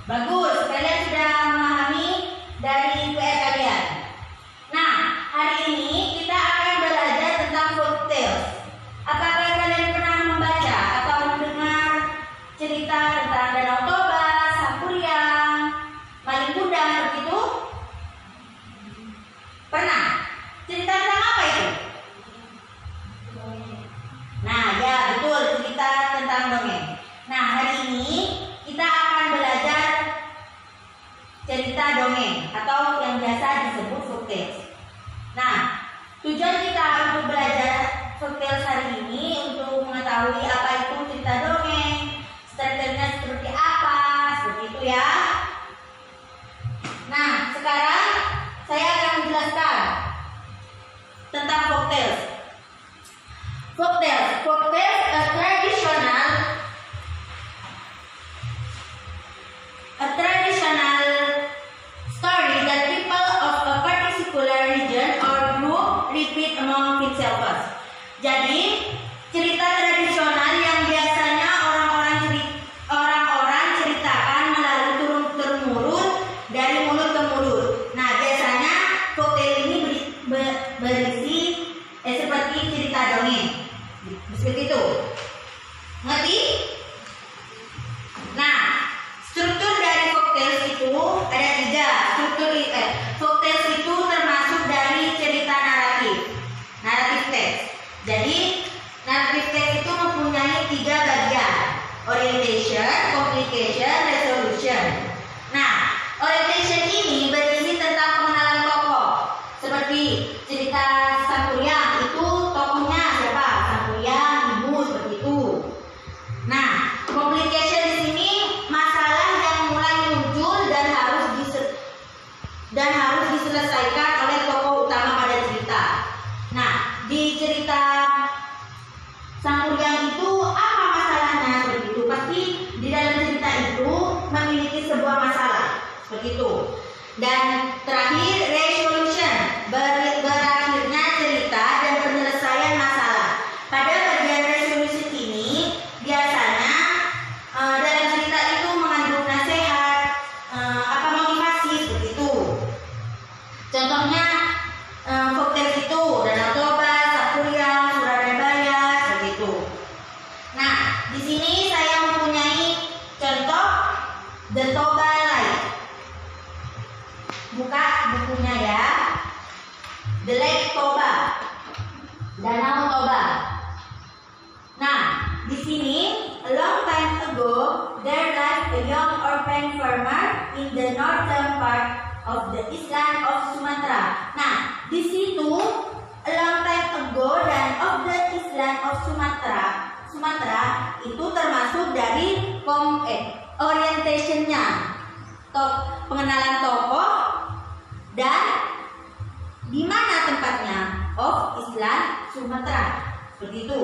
Bagus, kalian sudah memahami dari PR kalian. Nah, hari ini kita akan belajar tentang folktales. Apakah kalian pernah membaca atau mendengar cerita tentang Danau Toba, Sakuryang, Malin Kundang begitu? Pernah? Cerita tentang apa itu? Nah, ya betul, cerita tentang dongeng. Nah, hari ini kita akan belajar cerita dongeng atau yang biasa disebut folktales. Nah, tujuan kita untuk belajar folktales hari ini untuk mengetahui apa itu cerita dongeng, strukturnya seperti apa, seperti itu ya. Nah, sekarang saya akan menjelaskan tentang folktales. Folktales a traditional story that people of a particular region or group repeat among themselves. Jadi, cerita tradisional yang biasanya orang-orang ceritakan melalui turun-temurun dari mulut ke mulut. Nah, biasanya folktale ini berisi seperti cerita dongeng. Seperti itu. Ngerti? Nah, struktur dari folktales itu ada 3. Folktales itu termasuk dari cerita naratif teks. Jadi, naratif teks itu mempunyai 3 bagian: orientation, complication, resolution. Nah, orientation ini berisi tentang pengenalan tokoh. Seperti cerita Sakuryang itu tokohnya siapa? Sakuryang, ibu, seperti itu. Nah, complication di sini masalah yang mulai muncul dan harus diselesaikan oleh tokoh utama pada cerita. Nah, di cerita Sakuryang itu apa masalahnya? Seperti itu. Pasti di dalam cerita itu memiliki sebuah masalah. Seperti itu. Dan terakhir resolution, berakhirnya cerita dan penyelesaian masalah. Pada bagian resolution ini biasanya dalam cerita itu mengandung nasihat, motivasi seperti itu. Contohnya folktales itu Danau Toba, Sakuryang, Surabaya seperti itu. Nah, di sini saya mempunyai contoh The Toba Light. Buka bukunya ya. The Lake Toba, Danau Toba. Nah, di sini a long time ago there lived a young orphan farmer in the northern part of the island of Sumatra. Nah, di situ a long time ago dan of the island of Sumatra itu termasuk dari orientationnya, pengenalan tokoh dan di mana tempatnya of island Sumatra, seperti itu.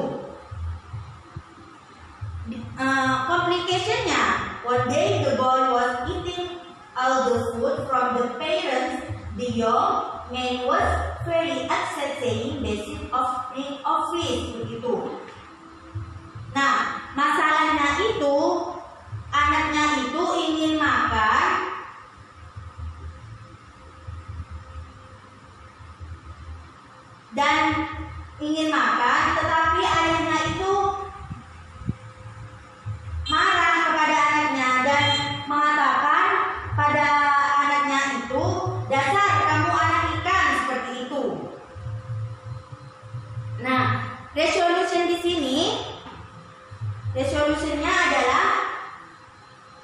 Complicationnya, one day the boy was eating all the food from the parents. The young man was very upset, saying basic offering of fish, begitu. Nah, masalahnya itu anaknya itu ingin makan tetapi ayahnya itu marah kepada anaknya dan mengatakan pada anaknya itu, dasar kamu anak ikan, seperti itu. Nah, resolutionnya adalah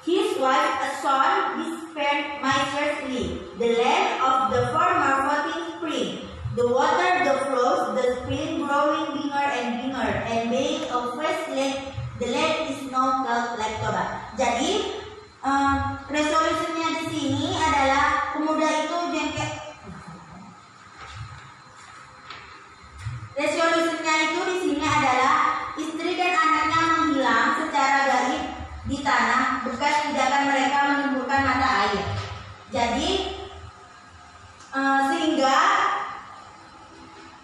his wife a son despaired miserably. The land of the farmer floating spring, the water the flows, the spring growing bigger and being a fresh lake, the lake is now called Lake Toba. Jadi resolusinya di sini adalah pemuda itu jengkel. Resolusinya itu di sini adalah istri dan anaknya menghilang secara gaib di tanah bekas tindakan mereka menimbulkan mata air. Jadi sehingga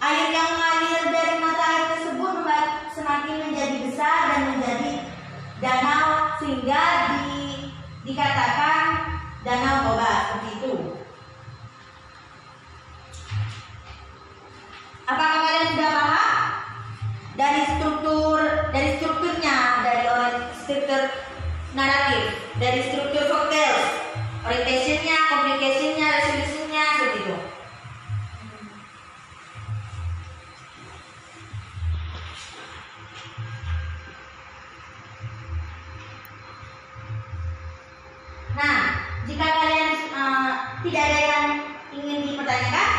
air yang mengalir dari mata air tersebut semakin menjadi besar dan menjadi danau, sehingga dikatakan Danau Toba, seperti itu. Apakah kalian sudah paham? Dari strukturnya, dari struktur naratif, dari struktur vokal, orientationnya, communicationnya, resolutionnya, seperti itu. Nah, jika kalian tidak ada yang ingin dipertanyakan,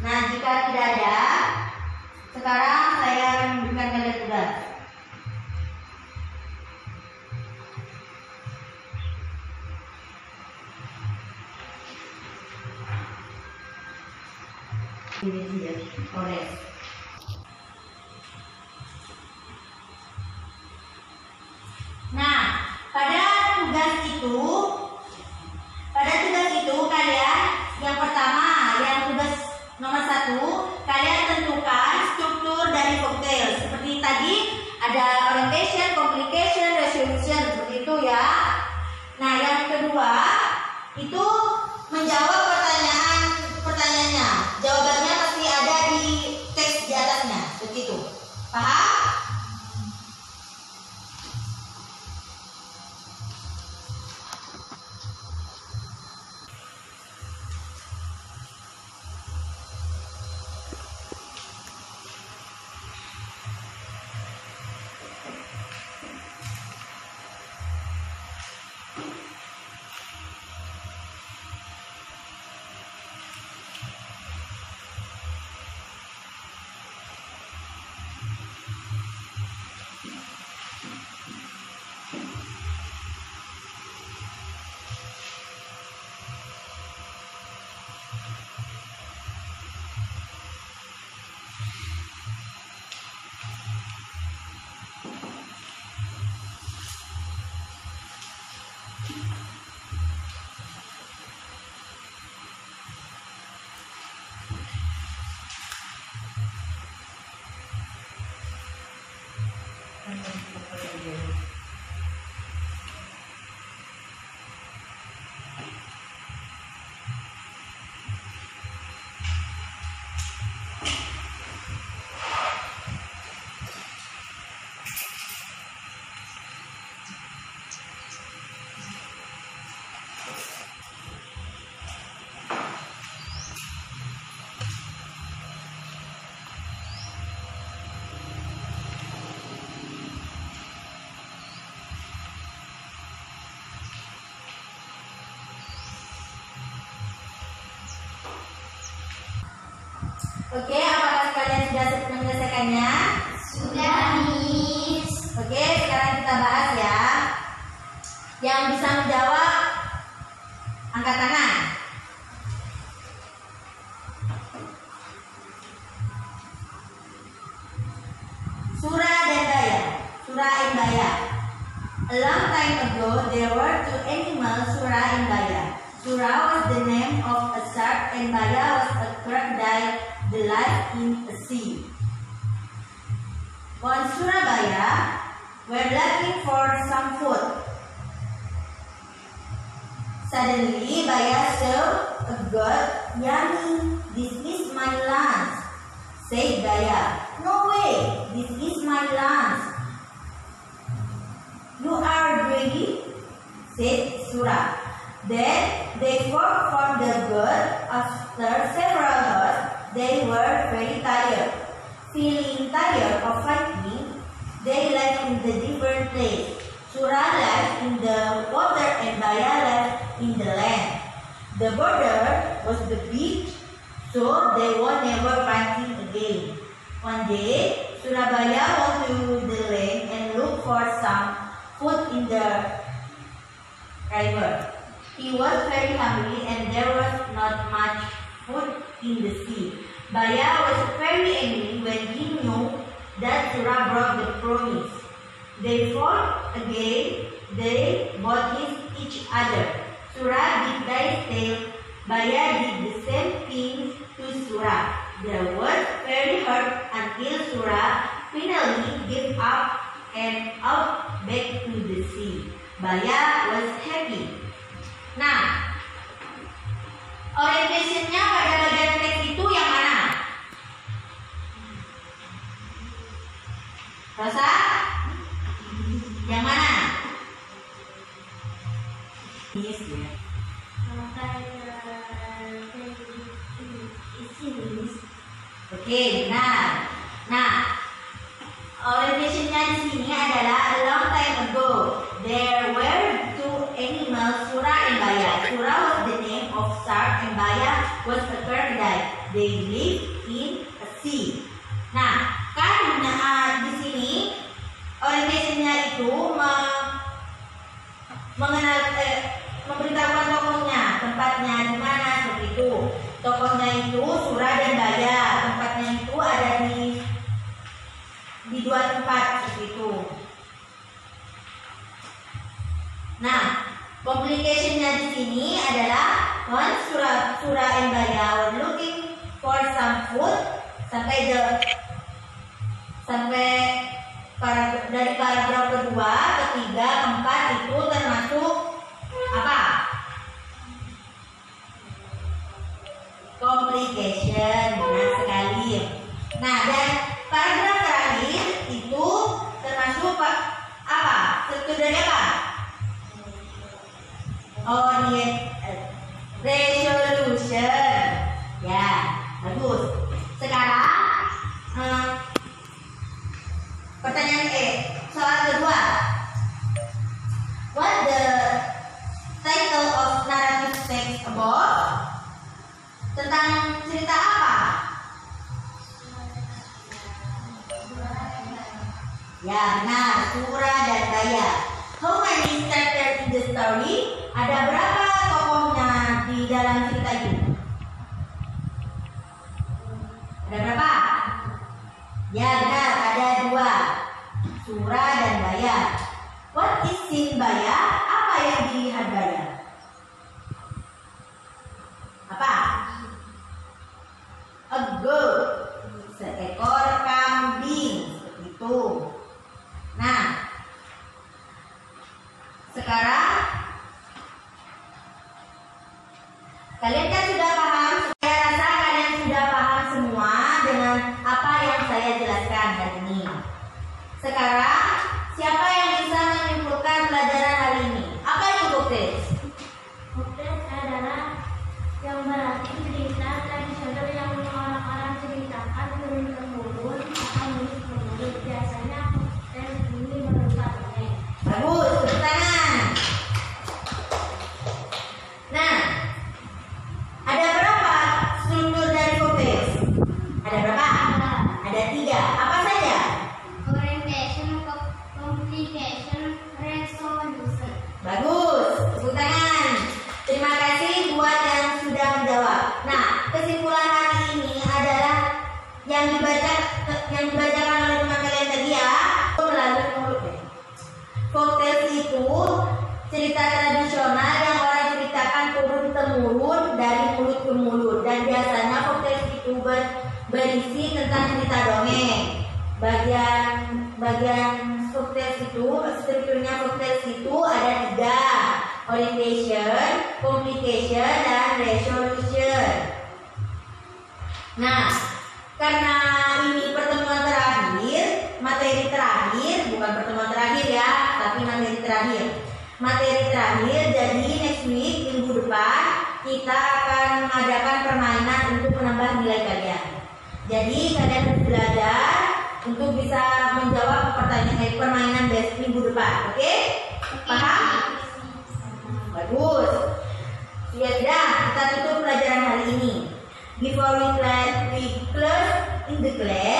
nah jika tidak ada, sekarang saya akan memberikan kalian tugas. Ini dia, orange. Nah, pada tugas itu kalian yang pertama, yang tugas nomor 1, kalian tentukan struktur dari vokal. Seperti tadi ada orientation, complication, resolution, seperti itu ya. Nah, yang kedua itu menjawab pertanyaannya. Jawabannya pasti ada di teks di atasnya, seperti itu. Paham? Oke, apakah kalian sudah menyelesaikannya? Sudah, Miss. Oke, sekarang kita bahas ya. Yang bisa menjawab angkat tangan. Surah dan Baya. Surah and Baya. A long time ago, there were 2 animals, Surah and Baya. Surah was the name of a shark and Baya was a crocodile that lived in a sea. When Surabaya were looking for some food, suddenly Baya saw a goat. Yummy, this is my lunch, said Baya. No way, this is my lunch. You are greedy, said Surah. Then they fought for the goat. After several hours, they were very tired. Feeling tired of fighting, they left in the different place. Surah left in the water and Baya left in the land. The border was the beach, so they were never fighting again. One day, Surabaya went to the land and looked for some food in the river. He was very hungry and there was not much food in the sea. Baya was very angry when he knew that Surah broke the promise. They fought again. They both hit each other. Surah did their tail. Baya did the same thing to Surah. They were very hurt until Surah finally gave up and out back to the sea. Baya was happy. Nah, orientationnya pada bagian teks itu yang mana? Rosa? Yang mana? Yes, ya. Oke, benar. Nah, orientationnya di sini adalah a long time ago. There were two animals, Sura and Baya. Sura was the name of shark and Baya was a crocodile. They lived in a sea. Nah, kan di sini orientationnya itu memberitahukan tokohnya, tempatnya di mana seperti itu. Tokohnya itu Sura dan Baya. Tempatnya itu ada di dua tempat seperti itu. Nah, complicationnya di sini adalah once Sura and Baya were looking for some food dari paragraf kedua, ketiga, keempat itu termasuk apa? Complication, benar sekali. Nah, dan paragraf terakhir itu termasuk apa? Struktur dari apa? Resolution. Ya, bagus. Sekarang pertanyaan soal kedua. What the title of narrative text about? Tentang cerita apa? Ya, benar, Sura dan Baya. How many characters in the story? Ada berapa tokohnya di dalam cerita itu? Ada berapa? Ya, benar, ada dua, Sura dan Baya. What is seen Baya? Apa yang dilihat Baya? Apa? A goat, seekor kambing, seperti itu. Nah, sekarang kalian kan sudah paham. Saya rasa kalian sudah paham semua dengan apa yang saya jelaskan hari ini. Sekarang siapa yang bisa menyimpulkan pelajaran hari ini? Apa itu Buktes? Buktes adalah yang berarti cerita tradisional yang orang-orang ceritakan turun-temurun atau menurut biasanya buktes ini berupa dongeng. Bagus, tepuk tangan. Nah, ada berapa struktur dari Buktes? Ada berapa? Ada 3. Apa saja? Orientation, complication, resolution. Bagus, tepuk tangan. Terima kasih buat yang sudah menjawab. Nah, kesimpulan hari ini adalah yang dibacakan oleh teman kalian tadi ya, melalui mulut. Folktales itu cerita tradisional yang orang ceritakan turun temurun dari mulut ke mulut, dan biasanya folktales itu berisi tentang cerita dongeng. Bagian folktales itu, strukturnya folktales itu ada 3: orientation, complication, dan resolution. Nah, karena ini pertemuan terakhir, materi terakhir, bukan pertemuan terakhir ya, tapi materi terakhir. Materi terakhir, jadi next week, minggu depan, kita akan mengadakan permainan untuk menambah nilai kalian. Jadi kalian harus belajar untuk bisa menjawab pertanyaan permainan minggu depan, oke? Paham? Bagus. Sudah, kita tutup pelajaran hari ini. Before we close in the class,